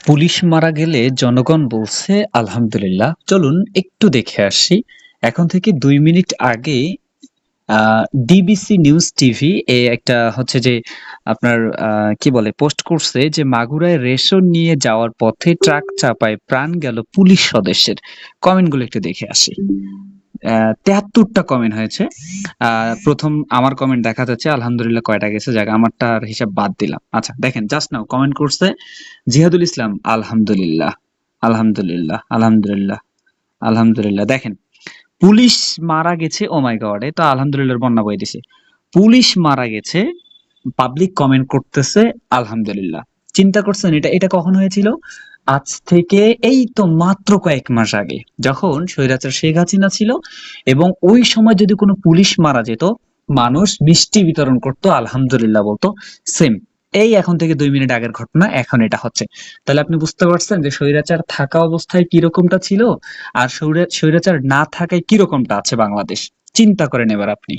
Police মারা গেলে জনগণ বলছে আলহামদুলিল্লাহ। চলুন একটু দেখে আসি। এখন থেকে ২ মিনিট আগে আ ডিবিসি নিউজ টিভি একটা হচ্ছে যে আপনার কি বলে পোস্ট করছে যে মাগুরায় রেশন নিয়ে যাওয়ার পথে ট্রাক চাপায় প্রাণ গেল পুলিশ সদস্যের। কমেন্ট গুলো একটু দেখে আসি। ৭৩ টা কমেন্ট হয়েছে। আ ১ম আমার কমেন্ট দেখা যাচ্ছে আলহামদুলিল্লাহ কয়টা গেছে? যাক আমারটার হিসাব বাদ দিলাম। আচ্ছা দেখেন জাস্ট নাও কমেন্ট করছে জিহাদুল ইসলাম আলহামদুলিল্লাহ, আলহামদুলিল্লাহ, আলহামদুলিল্লাহ, আলহামদুলিল্লাহ। দেখেন পুলিশ মারা গেছে ও মাই গড! এ তো আলহামদুলিল্লাহর বন্যা বয়ে দিছে। পুলিশ মারা গেছে, পাবলিক কমেন্ট করতেছে আলহামদুলিল্লাহ। চিন্তা করছেন এটা কখন হয়েছিল? আজ থেকে এই তো মাত্র কয়েক মাস আগে। যখন স্বৈরাচার শেখ হাসিনা ছিল এবং ওই সময় যদি কোনো পুলিশ মারা যেত, মানুষ মিষ্টি বিতরণ করত, আলহামদুলিল্লাহ বলতো। সেম এই এখন থেকে ২ মিনিট আগের ঘটনা এখন এটা হচ্ছে। তাহলে আপনি বুঝতে পারছেন যে স্বৈরাচার থাকা অবস্থায় কিরকমটা ছিল আর স্বৈরাচার না থাকায় কিরকমটা আছে বাংলাদেশ। চিন্তা করেন এবার আপনি।